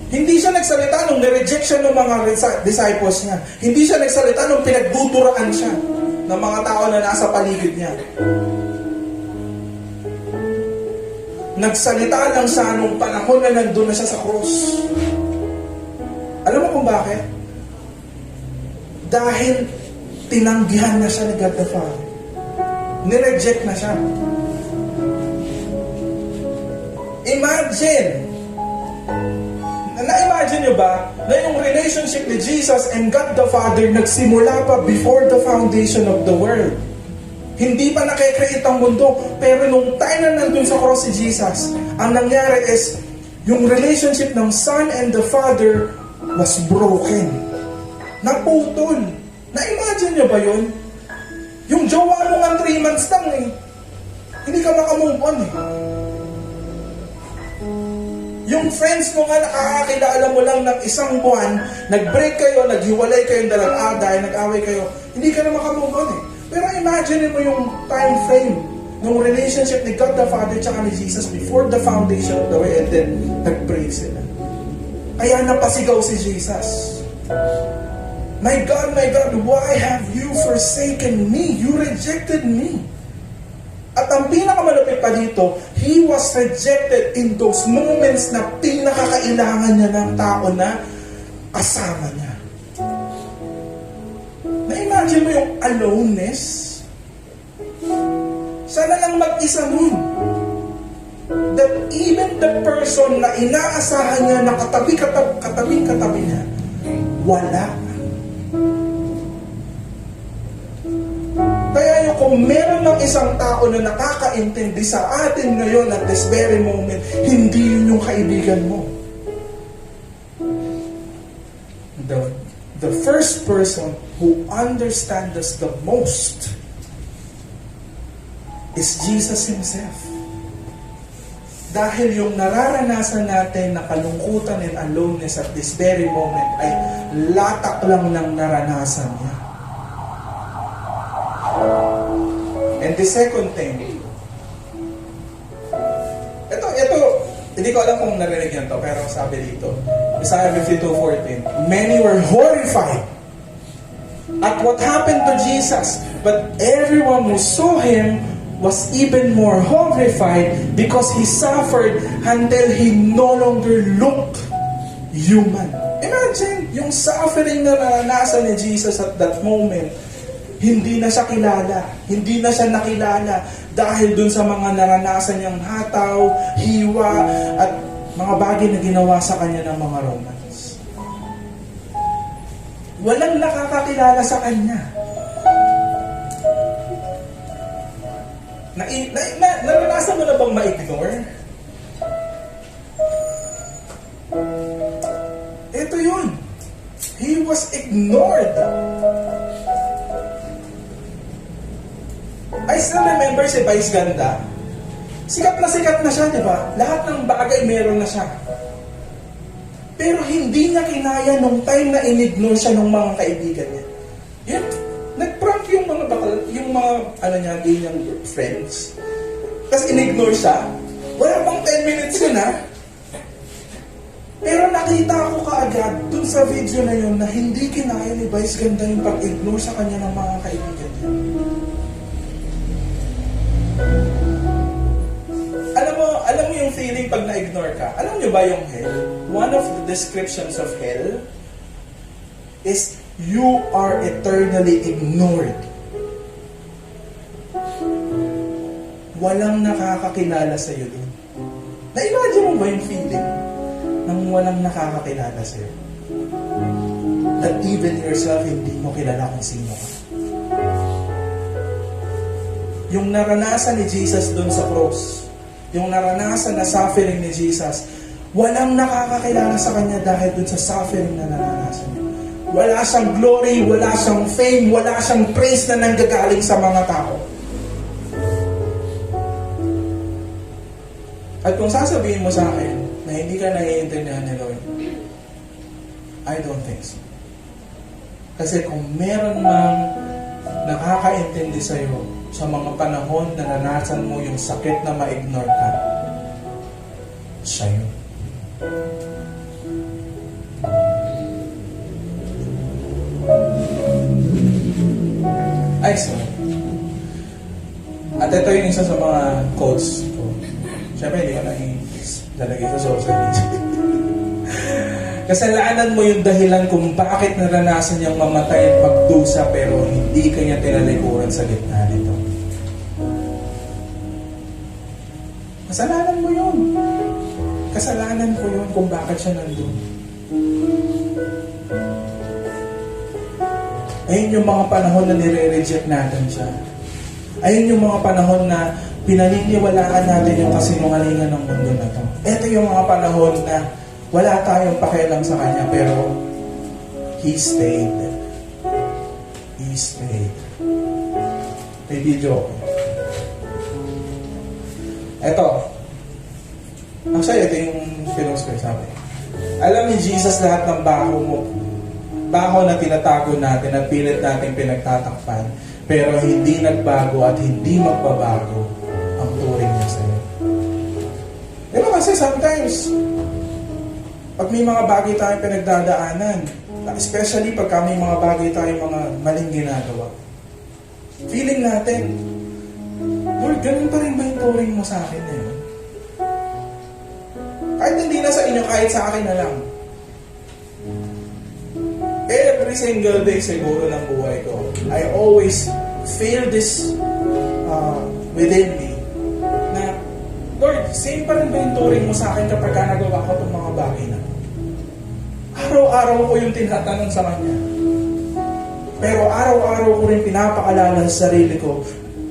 Hindi siya nagsalita nung nireject siya ng mga disciples niya. Hindi siya nagsalita nung pinagbuturaan siya ng mga tao na nasa paligid niya. Nagsalita lang siya nung panahon na nandun na siya sa cross. Alam mo kung bakit? Dahil tinanggihan na siya ni God the Father. Nireject na siya. Imagine, Na-imagine nyo ba na yung relationship ni Jesus and God the Father nagsimula pa before the foundation of the world? Hindi pa nakikreate ang mundo, pero nung time na nandun sa cross si Jesus, ang nangyari is, yung relationship ng Son and the Father was broken. Naputol. Na-imagine nyo ba yun? Yung jowa mo nga 3 months lang eh. Hindi ka makamove on eh. Yung friends mo nga nakakakilala mo lang ng 1 buwan, nag-break kayo, naghiwalay kayong dahil nag-away kayo, hindi ka na makamove on eh. Pero imagine mo yung time frame ng relationship ni God the Father tsaka ni Jesus before the foundation of the world, and then nag-break sila. Kaya napasigaw si Jesus. My God, why have you forsaken me? You rejected me. At ang pinakamalapit pa dito, He was rejected in those moments na pinakakailangan niya ng tao na kasama niya. Na-imagine mo yung aloneness? Sana lang mag-isa nun. That even the person na inaasahan niya na katabi niya, wala. Kaya yung kung meron ng isang tao na nakakaintindi sa atin ngayon at this very moment, hindi yun yung kaibigan mo. The first person who understands us the most is Jesus Himself. Dahil yung nararanasan natin na kalungkutan and aloneness at this very moment ay latak lang ng naranasan niya. And the second thing, ito, hindi ko alam kung narinig yan to, pero sabi dito, Isaiah 52:14, many were horrified at what happened to Jesus, but everyone who saw Him was even more horrified because He suffered until He no longer looked human. Imagine, yung suffering na naranasan ni Jesus at that moment, hindi na siya kilala, hindi na siya nakilala dahil dun sa mga naranasan niyang hataw, hiwa, at mga bagay na ginawa sa kanya ng mga Romans. Walang nakakakilala sa kanya. Naranasan mo na bang ma-ignore? Ito yun. He was ignored. I still remember si Vice Ganda. Sikat na siya, di ba? Lahat ng bagay meron na siya. Pero hindi niya kinaya nung time na in-ignore siya ng mga kaibigan niya. Yun, nag-prank yung mga gay niyang friends. Tapos in-ignore siya. Wala pang 10 minutes yun, ha? Pero nakita ko kaagad dun sa video na yun na hindi kinaya ni Vice Ganda yung pag-ignore sa kanya ng mga kaibigan niya. Alam mo yung feeling pag na-ignore ka? Alam niyo ba yung hell? One of the descriptions of hell is you are eternally ignored. Walang nakakakilala sa iyo dun. Na-imagine mo ba yung feeling nang walang nakakakilala sa iyo? That even yourself, hindi mo kilala kung sino ka. Yung naranasan ni Jesus dun sa cross, yung naranasan na suffering ni Jesus, walang nakakakilala sa kanya dahil dun sa suffering na naranasan niya. Wala siyang glory, wala siyang fame, wala siyang praise na nanggagaling sa mga tao. At kung sasabihin mo sa akin na hindi ka naiintindihan ni Lord, I don't think so. Kasi kung meron mang nakakaintindi sa'yo sa mga panahon na naranasan mo yung sakit na ma-ignore ka, siya yun. Ay, so. At ito yung isa sa mga quotes ko. Siyempre, hindi ko na lalagay sa social media. Kasalanan mo yung dahilan kung bakit naranasan niyang mamatay at magdusa pero hindi kanya tinalikuran sa gitna nito. Kasalanan mo yun. Kasalanan ko yun kung bakit siya nandun. Ayun yung mga panahon na nire-reject natin siya. Ayun yung mga panahon na pinaniniwalaan natin yung kasinungalingan ng mundo na to. Ito yung mga panahon na wala tayong pakialam sa Kanya, pero He stayed. He stayed. May video ko. Ito. Actually, ito yung pinost ko, sabi. Alam ni Jesus lahat ng baho na tinatago natin at pilit natin pinagtatakpan, pero hindi nagbago at hindi magbabago ang turing niya sa'yo. Diba kasi sometimes, pag may mga bagay tayong pinagdadaanan, especially pag may mga bagay tayong mga maling ginagawa, feeling natin, Lord, ganun pa rin ba yung turing mo sa akin na yun? Kahit hindi na sa inyo, kahit sa akin na lang. Every single day siguro ng buhay ko, I always feel this within me na, Lord, same pa rin ba yung turing mo sa akin kapag nagawa ko itong mga bagay na? Araw-araw ko yung tinatanong sa Kanya. Pero araw-araw ko rin pinapaalala sa sarili ko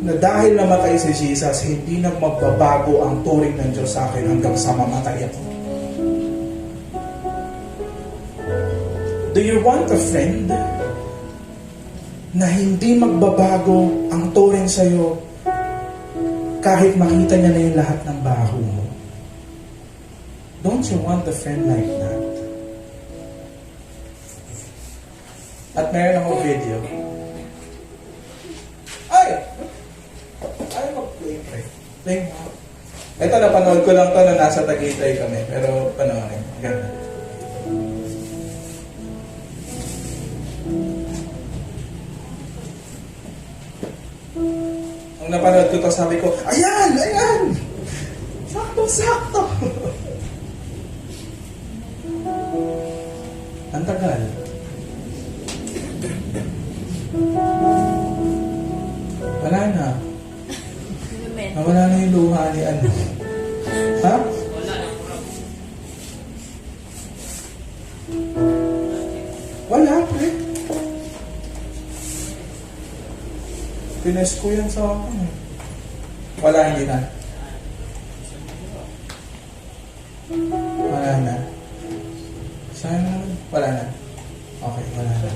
na dahil namatay si Jesus, hindi na magbabago ang turing ng Diyos sa akin hanggang sa mamatay ako. Do you want a friend na hindi magbabago ang turing sa'yo kahit makita niya na yung lahat ng baho mo? Don't you want a friend like that? At meron akong video. Ay! Ay, mag-play. Play mo. Ito, napanood ko lang to na nasa Tagaytay kami. Pero panoorin. Ganda. Nung napanood ko to, sabi ko, ayan! Ayan! Sakto-sakto! Ang tagal. Wala na. Nawala na yung luha ni ano. Ha? Wala, pre. Pines ko yan sa akin. Wala, hindi na. Wala na. Sana, wala na. Okay, wala na.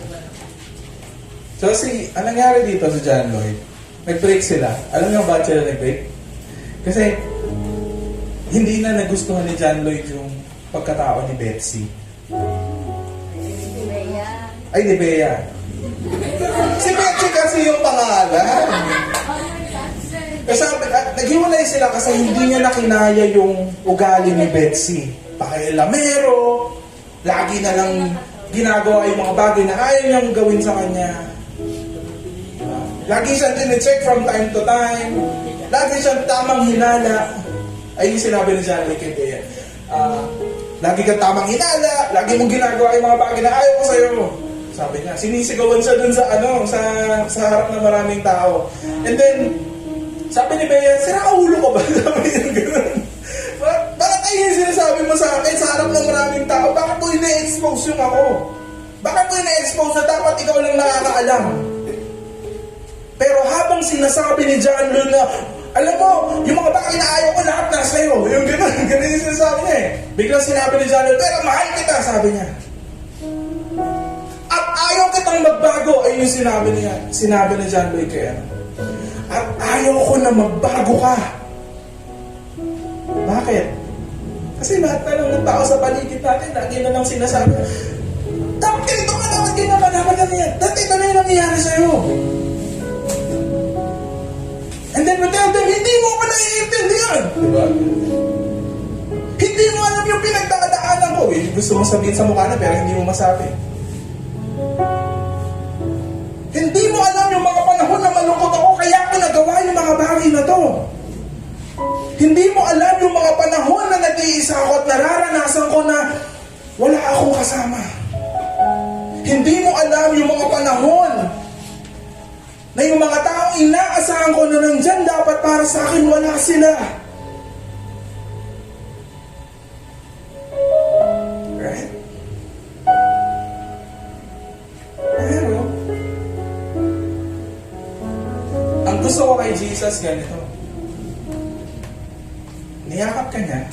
So, anong nangyari dito sa John Lloyd? Nag-break sila. Alam niyo ba sila nag-break? Kasi, hindi na nagustuhan ni John Lloyd yung pagkatao ni Betsy. Ay, ni Bea. Si Betsy kasi yung pangalan. Kasi naghiwalay sila kasi hindi niya nakinaya yung ugali ni Betsy. Pakialamero, lagi na lang ginagawa yung mga bagay na ayaw niyang gawin sa kanya. Lagi siyang tine-check from time to time. Lagi siyang tamang hinala. Ay, yung sinabi ni John Lloyd kay Bea. Lagi kang tamang hinala, lagi mong ginagawa yung mga bagay na ayaw ko sa'yo. Sabi niya, sinisigawan siya dun sa sa harap ng maraming tao. And then, sabi ni Bea, sira ulo ko ba? Sabi niya gano'n. Bakit ay yung sinasabi mo sa akin sa harap ng maraming tao? Bakit mo ina-expose yung ako? Bakit mo ina-expose na dapat ikaw lang nakakaalam? Pero habang sinasabi ni John Lloyd na, alam mo, yung mga bagay na ayaw ko lahat na sa'yo. Yung gano'n yung sinasabi niya eh. Biglang sinabi ni John Lloyd, pero mahal kita, sabi niya. At ayaw kitang magbago, ay yung sinabi ni John Lloyd kay ano. At ayaw ko na magbago ka. Bakit? Kasi lahat na lang ng tao sa paligid natin, lagi na lang sinasabi, dapat ganito ka naman, ginawa naman na niya. Dati na yung nangyayari sa'yo. And then we tell them, hindi mo pa naiintindihan. Diba? Hindi mo alam yung pinagdadaanan ko. Gusto mo sabihin sa mukha na, pero hindi mo masabi. Hindi mo alam yung mga panahon na malungkot ako, kaya ako nagawa yung mga bagay na to. Hindi mo alam yung mga panahon na nag-iisa ako at nararanasan ko na wala akong kasama. Hindi mo alam yung mga panahon na yung mga taong inaasahan ko na nandyan dapat para sa akin, wala sila. Right? gusto ko kay Jesus ganito. Niyakap ka niya,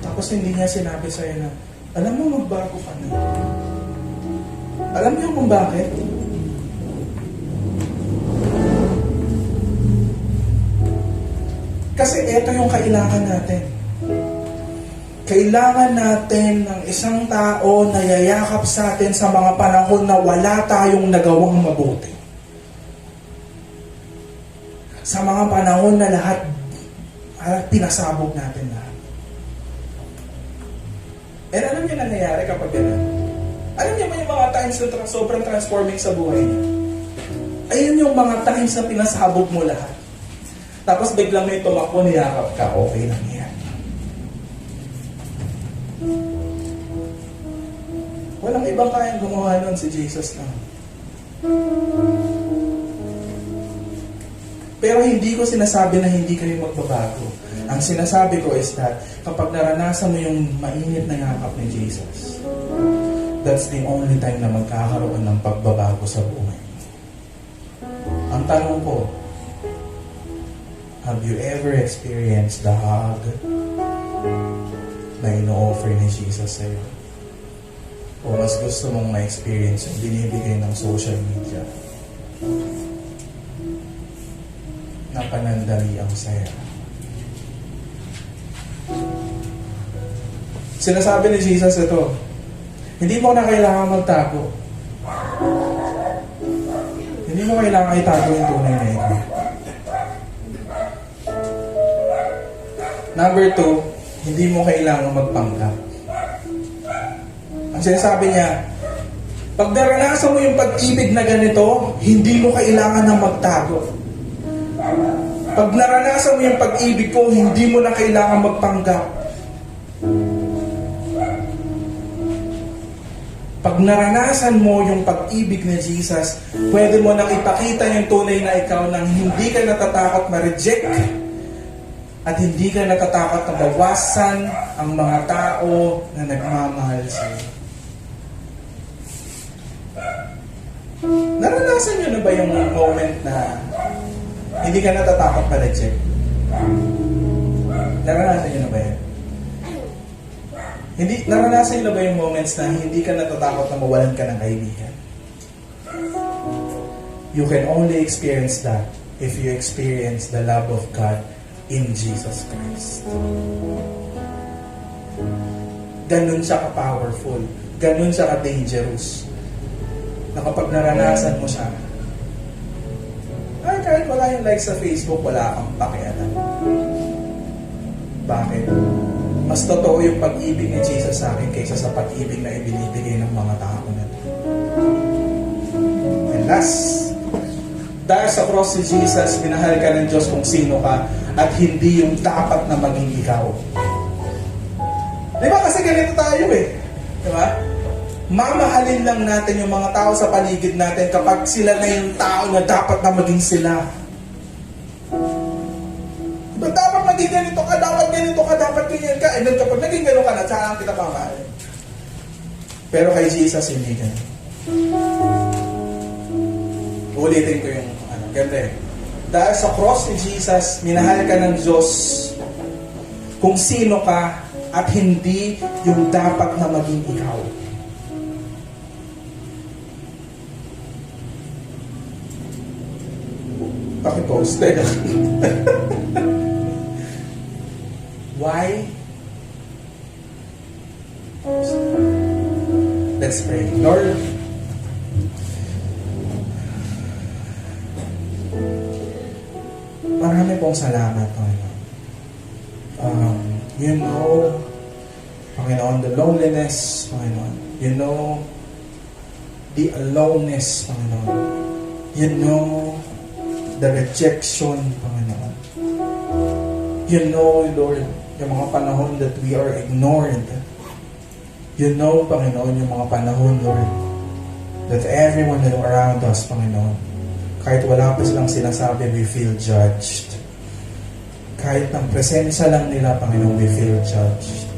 tapos hindi niya sinabi sa'yo na, alam mo, magbago ka na. Alam niyo kung bakit? Kasi ito yung kailangan natin. Kailangan natin ng isang tao na yayakap sa atin sa mga panahon na wala tayong nagawang mabuti. Sa mga panahon na lahat pinasabog natin lahat. And alam niyo na nangyayari kapag gano'n? Alam niyo ba yung mga times na sobrang transforming sa buhay niyo? Ayun yung mga times na pinasabog mo lahat. Tapos biglang may tumakbo, niyakap ka, okay lang yan. Walang ibang kayang gumawa nun, si Jesus lang. Pero hindi ko sinasabi na hindi kayo magbabago. Ang sinasabi ko is that kapag naranasan mo yung mainit na yakap ni Jesus, that's the only time na magkakaroon ng pagbabago sa buhay. Ang tanong ko, have you ever experienced the hug na ino-offer ni Jesus sa'yo? O mas gusto mong ma-experience yung binibigay ng social media na panandali ang saya? Sinasabi ni Jesus ito, hindi mo na kailangan magtago. Hindi mo kailangan itago yung tunay na ito. Number 2, hindi mo kailangan magpanggap. Ang sinasabi niya, pag naranasan mo yung pag-ibig na ganito, hindi mo kailangan na magtago. Pag naranasan mo yung pag-ibig ko, hindi mo na kailangan magpanggap. Pag naranasan mo yung pag-ibig ni Jesus, pwede mo nang ipakita yung tunay na ikaw nang hindi ka natatakot ma-reject at hindi ka natatakot na bawasan ang mga tao na nagmamahal sa'yo. Naranasan nyo na ba yung moment na hindi ka natatakot ma-reject? Naranasan nyo na ba yan? Naranasan nyo na ba yung moments na hindi ka natatakot na mawalan ka ng kaibigan? You can only experience that if you experience the love of God in Jesus Christ. Ganun siya ka-powerful. Ganun siya ka-dangerous. Na kapag naranasan mo siya, kahit wala yung like sa Facebook, wala kang pakialam. Bakit? Mas totoo yung pag-ibig ni Jesus sa akin kaysa sa pag-ibig na ibinibigay ng mga tao na ito. And last, dahil sa cross ni Jesus, minahal ka ng Diyos kung sino ka at hindi yung dapat na maging ikaw. Di ba? Kasi ganito tayo eh. Di ba? Mamahalin lang natin yung mga tao sa paligid natin kapag sila na yung tao na dapat na maging sila. Diba, dapat maging ganito ka, dapat ganito ka, dapat ganyan ka. And then kapag naging ganito ka na, saan kita mamahalin? Pero kay Jesus, hindi ganyan. Ulitin ko yung ganda eh. Dahil sa cross ni Jesus, minahal ka ng Diyos kung sino ka at hindi yung dapat na maging ikaw. Pakipost. Why? Let's pray. Lord, marami pong salamat, Panginoon. You know, Panginoon, the loneliness, Panginoon. You know, the aloneness, Panginoon. You know, the rejection, Panginoon. You know, Lord, yung mga panahon that we are ignored. You know, Panginoon, yung mga panahon, Lord, that everyone around us, Panginoon, kahit wala pa silang sinasabi, we feel judged. Kahit ng presensya lang nila, Panginoon, we feel judged.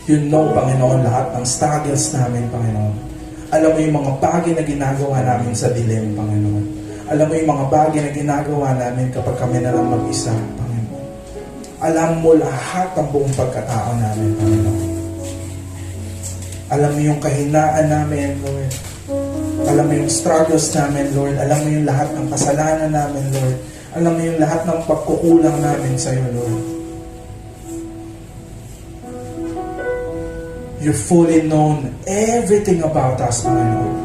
You know, Panginoon, lahat ng struggles namin, Panginoon. Alam mo yung mga bagay na ginagawa namin sa dilim, Panginoon. Alam mo yung mga bagay na ginagawa namin kapag kami na lang mag-isa, Panginoon. Alam mo lahat ng buong pagkatao namin, Panginoon. Alam mo yung kahinaan namin, Lord. Alam mo yung struggles namin, Lord. Alam mo yung lahat ng kasalanan namin, Lord. Alam mo yung lahat ng pagkukulang namin sa iyo, Lord. You fully known everything about us, Panginoon.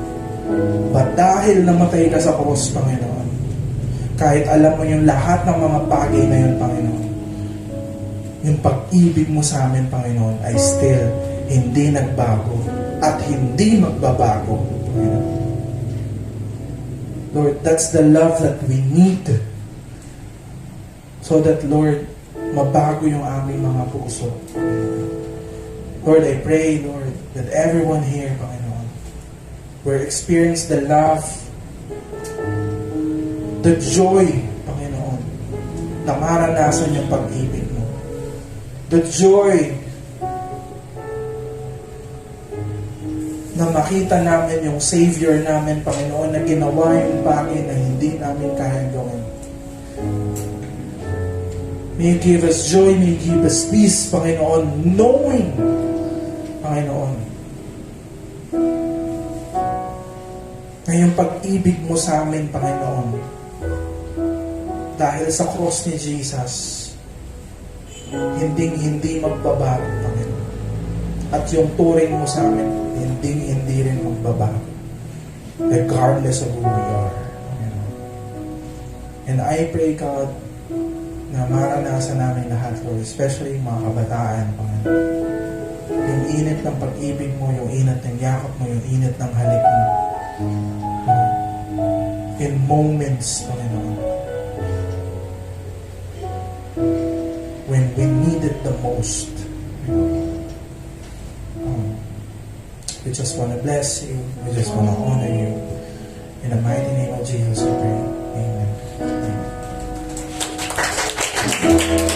But dahil namatay ka sa cross, Panginoon, kahit alam mo yung lahat ng mga bagay na yun, Panginoon, yung pag-ibig mo sa amin, Panginoon, ay still hindi nagbago at hindi magbabago, Panginoon. Lord, that's the love that we need so that, Lord, mabago yung aming mga puso. Lord, I pray, Lord, that everyone here, Panginoon, will experience the love, the joy, Panginoon, na maranasan yung pag-ibig mo. The joy na makita namin yung Savior namin, Panginoon, na ginawa yung bagay na hindi namin kaya gawin. May you give us joy, may you give us peace, Panginoon, knowing, Panginoon, na yung pag-ibig mo sa amin, Panginoon, dahil sa cross ni Jesus, hindi magbabago, Panginoon. At yung turing mo sa amin, hindi rin magbabago. Regardless of who we are. Panginoon. And I pray, God, na maranasan namin lahat, Lord, especially yung mga kabataan, Panginoon. Yung init ng pag-ibig mo, yung init ng yakap mo, yung init ng halik mo. In moments, Panginoon, when we need it the most. We just want to bless you. We just want to honor you. In the mighty name of Jesus, we pray. Amen. Amen.